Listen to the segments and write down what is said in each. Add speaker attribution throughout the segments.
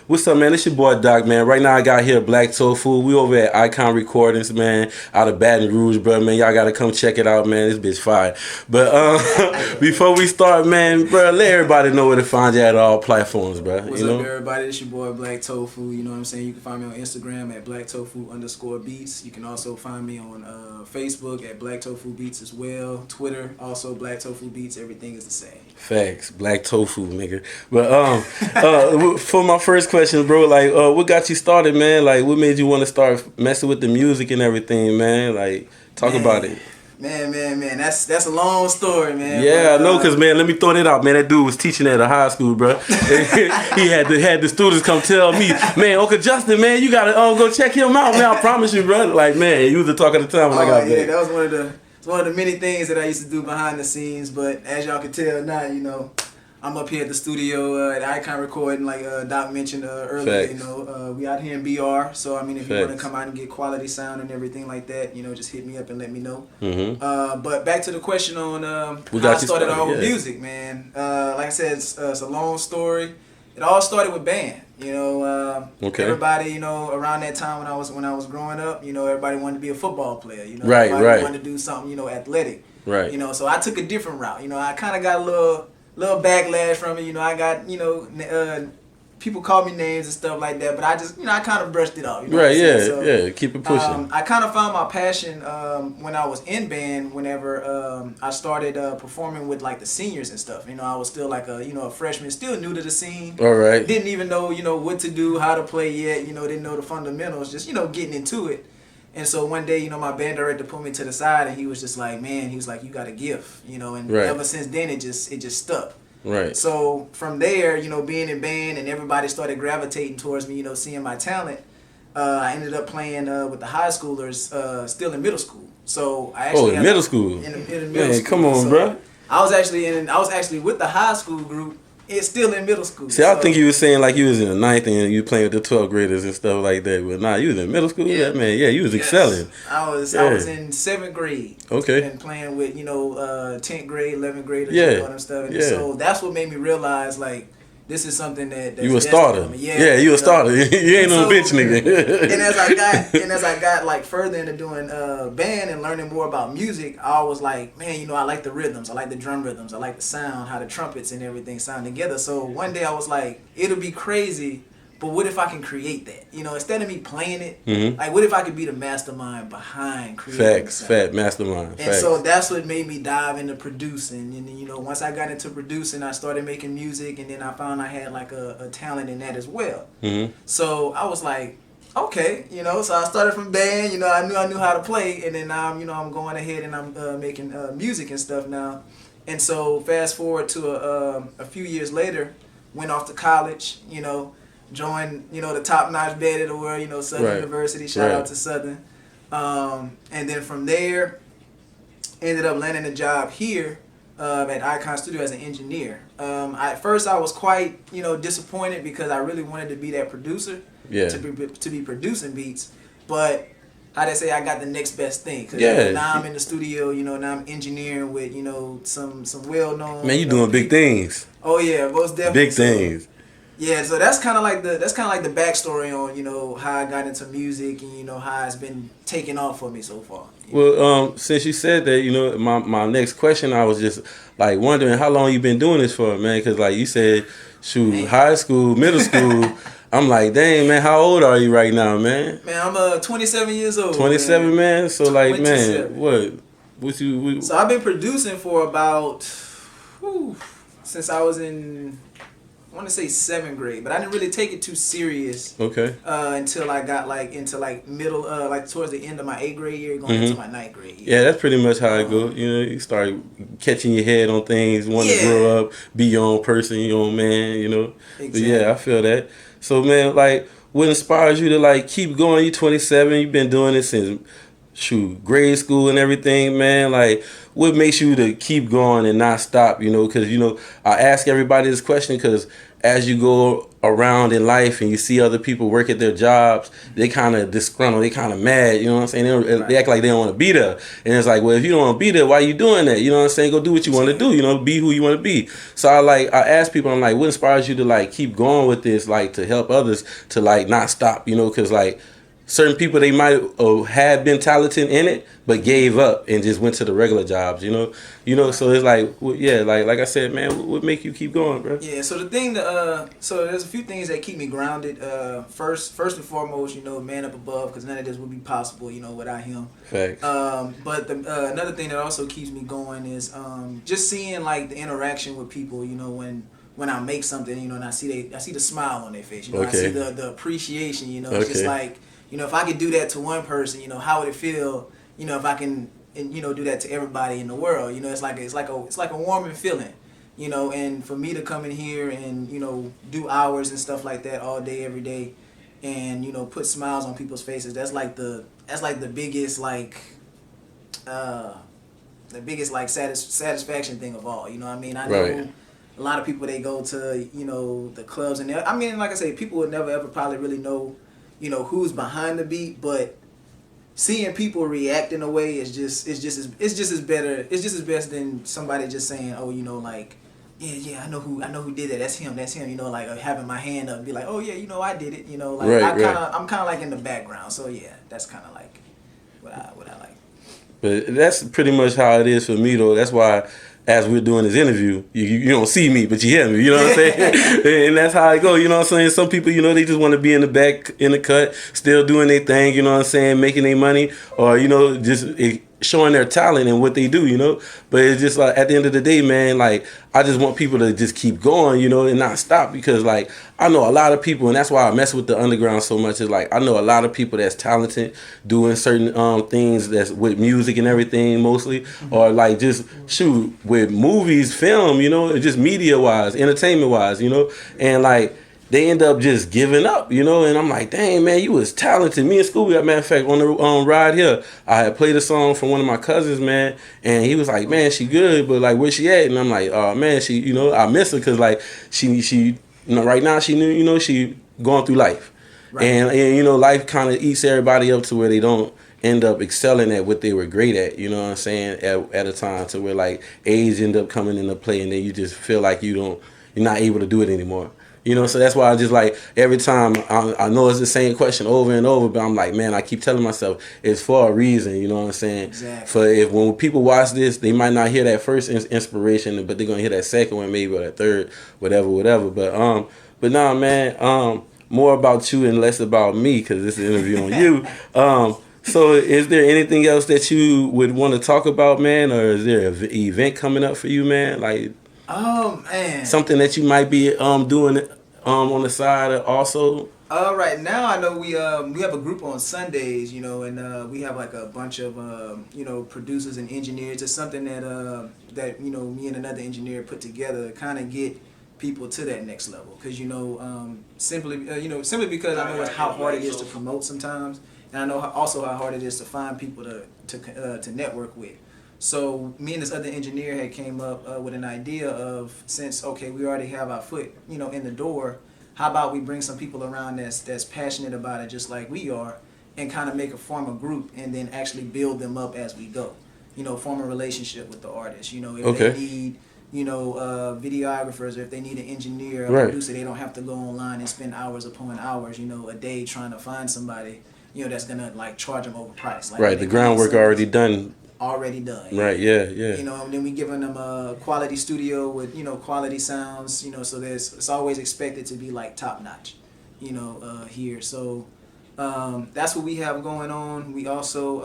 Speaker 1: What's up, man? It's your boy Doc, man. Right now I got here Black Tofu. We over at Icon Recordings, man, out of Baton Rouge, bro. Man, y'all gotta come check it out, man. This bitch fire. But before we start, man, bro, let everybody know where to find you at all platforms, bro.
Speaker 2: What's up, everybody? It's your boy Black Tofu. You know what I'm saying? You can find me on Instagram at blacktofu_beats. You can also find me on Facebook at Black Tofu Beats as well. Twitter also Black Tofu Beats. Everything is the same.
Speaker 1: Facts, Black Tofu, nigga. But for my first question, bro, like, what got you started, man? Like, what made you want to start messing with the music and everything, man? Like, talk about it.
Speaker 2: Man. That's a long story, man.
Speaker 1: Yeah, I know, cause man, let me throw that out, man. That dude was teaching at a high school, bro. He had the students come tell me, man, Uncle Justin, man, you gotta go check him out, man. I promise you, bro. Like, man, you was the talk of the town when I got back.
Speaker 2: That was one of the many things that I used to do behind the scenes. But as y'all can tell now, you know, I'm up here at the studio at Icon Recording, like Doc mentioned earlier.
Speaker 1: Facts.
Speaker 2: You know, we out here in BR. So I mean, if you want to
Speaker 1: Facts.
Speaker 2: come out and get quality sound and everything like that, you know, just hit me up and let me know.
Speaker 1: Mm-hmm.
Speaker 2: But back to the question on how I started all with music, man. Like I said, it's a long story. It all started with band. You know, everybody, you know, around that time when I was growing up, you know, everybody wanted to be a football player. You know, everybody wanted to do something, you know, athletic.
Speaker 1: Right.
Speaker 2: You know, so I took a different route. You know, I kind of got a little backlash from it. You know, I got, you know, people call me names and stuff like that, but I just, you know, I kind of brushed it off. You know
Speaker 1: right, yeah, keep it pushing.
Speaker 2: I kind of found my passion when I was in band. Whenever I started performing with like the seniors and stuff. You know, I was still like a freshman, still new to the scene.
Speaker 1: All right.
Speaker 2: Didn't even know, you know, what to do, how to play yet. You know, didn't know the fundamentals. Just, you know, getting into it. And so one day, you know, my band director pulled me to the side and he was just like, man, he was like, you got a gift, you know, and ever since then it just stuck.
Speaker 1: Right.
Speaker 2: So from there, you know, being in band and everybody started gravitating towards me, you know, seeing my talent, I ended up playing with the high schoolers still in middle school. So I actually
Speaker 1: in middle school.
Speaker 2: In middle school.
Speaker 1: Come on, bro.
Speaker 2: I was actually with the high school group. It's still in middle school.
Speaker 1: See, I think you was saying like you was in the 9th and you playing with the 12th graders and stuff like that. But nah, you was in middle school. Yeah, man. Yeah, you was excelling.
Speaker 2: I was in 7th grade.
Speaker 1: Okay.
Speaker 2: And playing with 10th grade, 11th graders,
Speaker 1: yeah,
Speaker 2: and all that stuff. And so that's what made me realize like this is something that's
Speaker 1: you a starter. Yeah, you a starter. You ain't no bitch nigga.
Speaker 2: and as I got like further into doing band and learning more about music, I was like, man, you know, I like the rhythms, I like the drum rhythms, I like the sound, how the trumpets and everything sound together. So one day I was like, it'll be crazy, but what if I can create that? You know, instead of me playing it, like what if I could be the mastermind behind creating
Speaker 1: mastermind.
Speaker 2: And so that's what made me dive into producing. And you know, once I got into producing, I started making music, and then I found I had like a talent in that as well. So I was like, okay, you know, so I started from band. You know, I knew how to play, and then now I'm going ahead and I'm making music and stuff now. And so fast forward to a few years later, went off to college. You know. Joined, you know, the top-notch band of the world, you know, Southern University. Shout out to Southern. And then from there, ended up landing a job here at Icon Studio as an engineer. At first, I was quite, you know, disappointed because I really wanted to be that producer, to be producing beats. But how they say, I got the next best thing. Cause now I'm in the studio, you know, now I'm engineering with, you know, some well-known.
Speaker 1: Man, you doing big things.
Speaker 2: Oh yeah, most definitely.
Speaker 1: Big things.
Speaker 2: Yeah, so that's kind of like the backstory on, you know, how I got into music and, you know, how it's been taking off for me so far.
Speaker 1: Well, since you said that, you know, my next question, I was just like wondering how long you been doing this for, man? Because like you said, shoot, high school, middle school. I'm like, dang, man, how old are you right now, man?
Speaker 2: Man, I'm 27 years old.
Speaker 1: 27, man. So like, 27. Man, what you?
Speaker 2: So I've been producing for about since I was in, I want to say 7th grade, but I didn't really take it too serious.
Speaker 1: Okay.
Speaker 2: Until I got like into like middle, like towards the end of my 8th grade year, going into my 9th grade year.
Speaker 1: Yeah, that's pretty much how it goes. You know, you start catching your head on things, want to grow up, be your own person, your own man. You know. Exactly. But yeah, I feel that. So man, like, what inspires you to like keep going? You're 27. You've been doing this since grade school and everything, man. Like, what makes you to keep going and not stop? You know, because you know, I ask everybody this question because as you go around in life and you see other people work at their jobs, they kind of disgruntled, they kind of mad, you know what I'm saying? They act like they don't want to be there. And it's like, well, if you don't want to be there, why you doing that? You know what I'm saying? Go do what you want to do, you know, be who you want to be. So I ask people, I'm like, what inspires you to like keep going with this, like to help others to like not stop, you know, because like certain people, they might have been talented in it, but gave up and just went to the regular jobs, you know. So it's like, yeah, like I said, man, what make you keep going, bro?
Speaker 2: Yeah. So the thing that so there's a few things that keep me grounded. First and foremost, you know, man up above, because none of this would be possible, you know, without him.
Speaker 1: Facts.
Speaker 2: But another thing that also keeps me going is just seeing like the interaction with people, you know, when I make something, you know, and I see the smile on their face, you know,
Speaker 1: Okay.
Speaker 2: I see the appreciation, you know. It's just like, you know, if I could do that to one person, you know, how would it feel, you know, if I can, and, you know, do that to everybody in the world, you know, it's like a warming feeling, you know. And for me to come in here and, you know, do hours and stuff like that all day, every day, and, you know, put smiles on people's faces, that's like the biggest satisfaction thing of all, you know what I mean? I know.
Speaker 1: Right.
Speaker 2: A lot of people, they go to, you know, the clubs, and I mean, like I say, people would never ever probably really know, you know, who's behind the beat, but seeing people react in a way is just as best than somebody just saying, oh, you know, like, yeah, I know who did that. That's him, you know, like having my hand up and be like, oh yeah, you know, I did it, you know, like I'm kind of like in the background. So yeah, that's kind of like what I like.
Speaker 1: But that's pretty much how it is for me, though. That's why, as we're doing this interview, you don't see me, but you hear me. You know what I'm saying? And that's how I go. You know what I'm saying? Some people, you know, they just want to be in the back, in the cut, still doing their thing. You know what I'm saying? Making their money, or, you know, just showing their talent and what they do. You know. But it's just like, at the end of the day, man, like, I just want people to just keep going, you know, and not stop, because like I know a lot of people, and that's why I mess with the underground so much. Is like I know a lot of people that's talented, doing certain things that's with music and everything mostly, or like just shoot with movies, film, you know, just media wise, entertainment wise, you know, and like they end up just giving up, you know. And I'm like, dang, man, you was talented. Me and Scooby, as a matter of fact, on the ride here, I had played a song from one of my cousins, man, and he was like, man, she good, but like, where she at? And I'm like, oh man, she, you know, I miss her, because like she, you know, right now she knew, you know, she going through life, right. and you know, life kind of eats everybody up to where they don't end up excelling at what they were great at, you know what I'm saying, at a time, to where like age end up coming into play, and then you just feel like you're not able to do it anymore. You know, so that's why I just like, every time, I know it's the same question over and over, but I'm like, man, I keep telling myself it's for a reason, you know what I'm saying?
Speaker 2: Exactly.
Speaker 1: When people watch this, they might not hear that first inspiration, but they're going to hear that second one maybe, or that third, whatever. But nah, man, more about you and less about me, because this is an interview on you. So is there anything else that you would want to talk about, man? Or is there an event coming up for you, man? Like,
Speaker 2: man,
Speaker 1: something that you might be doing on the side also?
Speaker 2: Right now I know we have a group on Sundays, you know, and we have like a bunch of you know, producers and engineers. It's something that you know, me and another engineer put together to kind of get people to that next level, because you know, simply because I know how hard it is to promote sometimes, and I know also how hard it is to find people to network with. So me and this other engineer had came up with an idea of, since okay, we already have our foot, you know, in the door, how about we bring some people around that's passionate about it just like we are, and kind of form a group, and then actually build them up as we go. You know, form a relationship with the artist. You know, if they need, you know, videographers, or if they need an engineer, a producer, they don't have to go online and spend hours upon hours, you know, a day trying to find somebody, you know, that's gonna like charge them overpriced. Like,
Speaker 1: right, the groundwork already done.
Speaker 2: Already done.
Speaker 1: Right, yeah.
Speaker 2: You know, and then we giving them a quality studio with, you know, quality sounds, you know, so it's always expected to be like top notch, you know, here. So that's what we have going on. We also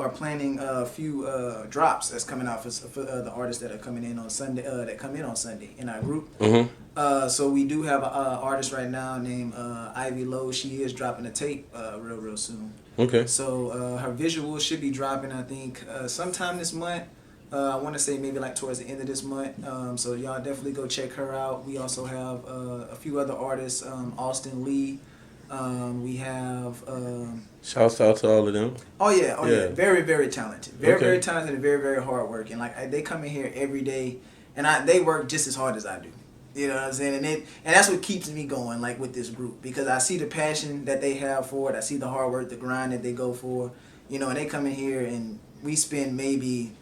Speaker 2: are planning a few drops that's coming out for the artists that are coming in on Sunday, that come in on Sunday in our group. Mm-hmm. So we do have an artist right now named Ivy Lowe. She is dropping a tape real soon.
Speaker 1: Okay.
Speaker 2: So her visuals should be dropping, I think, sometime this month. I want to say maybe like towards the end of this month. So y'all definitely go check her out. We also have a few other artists, Austin Lee. We have
Speaker 1: shouts out to all of them.
Speaker 2: Oh yeah. Very, very talented. Very talented and very, very hard working. Like they come in here every day, and they work just as hard as I do. You know what I'm saying? And that's what keeps me going, like with this group, because I see the passion that they have for it. I see the hard work, the grind that they go for. You know, and they come in here and we spend maybe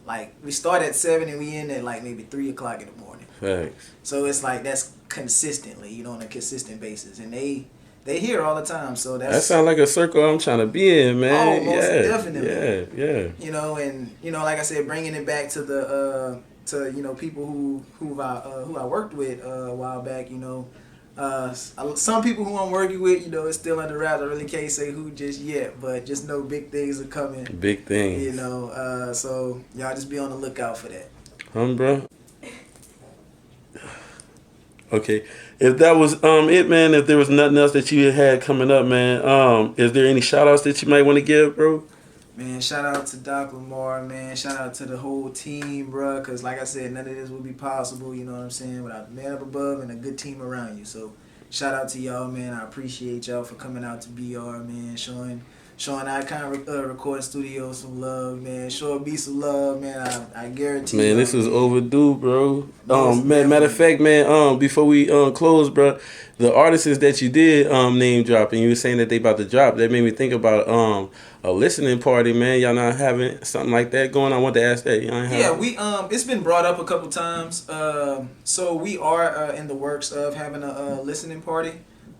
Speaker 2: like we start at 7 and we end at like maybe 3 o'clock in the morning.
Speaker 1: Thanks.
Speaker 2: So it's like that's consistently, you know, on a consistent basis, and they here all the time. So that
Speaker 1: sounds like a circle I'm trying to be in, man.
Speaker 2: Oh, most definitely.
Speaker 1: Yeah.
Speaker 2: You know, and you know, like I said, bringing it back to the to you know people who I worked with a while back. You know, some people who I'm working with, you know, it's still under wraps. I really can't say who just yet, but just know big things are coming.
Speaker 1: Big things.
Speaker 2: You know, so y'all just be on the lookout for that.
Speaker 1: Bro. Okay, if that was it, man, if there was nothing else that you had coming up, man, is there any shout outs that you might want to give, bro?
Speaker 2: Man, shout out to Doc Lamar, man. Shout out to the whole team, bro. Because like I said, none of this would be possible, you know what I'm saying, without the man up above and a good team around you. So shout out to y'all, man. I appreciate y'all for coming out to BR, man. Showing Icon Recording Studio some love, man. Show B some love, man. I guarantee.
Speaker 1: Man, this was overdue, bro. Matter of fact, man. Before we close, bro, the artists that you did name drop, and you were saying that they about to drop, that made me think about a listening party, man. Y'all not having something like that going on? I want to ask that.
Speaker 2: We it's been brought up a couple times. So we are in the works of having a listening party.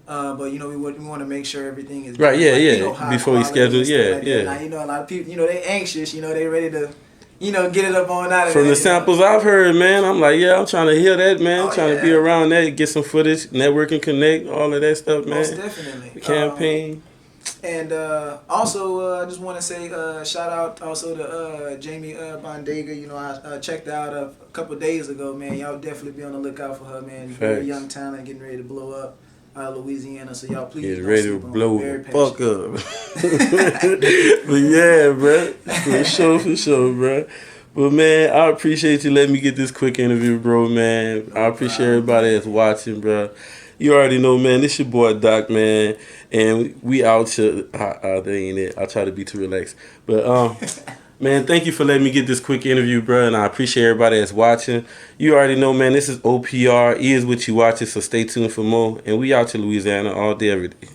Speaker 2: But you know we want to make sure everything is
Speaker 1: right. Yeah,
Speaker 2: like,
Speaker 1: yeah.
Speaker 2: You know,
Speaker 1: before we schedule,
Speaker 2: like now, you know, a lot of people, you know, they anxious. You know, they ready to, you know, get it up on out of
Speaker 1: From
Speaker 2: there,
Speaker 1: the samples I've heard, man, I'm like, yeah, I'm trying to hear that, man.
Speaker 2: Oh,
Speaker 1: trying to be around that, get some footage, network and connect, all of that stuff, man.
Speaker 2: Most definitely.
Speaker 1: The campaign.
Speaker 2: And also, I just want to say shout out also to Jamie Bondega. You know, I checked out a couple days ago, man. Y'all definitely be on the lookout for her, man. Very young talent, getting ready to blow up. Louisiana, so y'all please
Speaker 1: get ready to blow the fuck up. But yeah, bro, for sure, bro. But man, I appreciate you letting me get this quick interview, bro, man. I appreciate everybody that's watching, bro. You already know, man. This your boy Doc, man, and we out here. That ain't it. I try to be too relaxed, but man, thank you for letting me get this quick interview, bro, and I appreciate everybody that's watching. You already know, man, this is OPR. E is what you watching, so stay tuned for more. And we out to Louisiana all day, every day.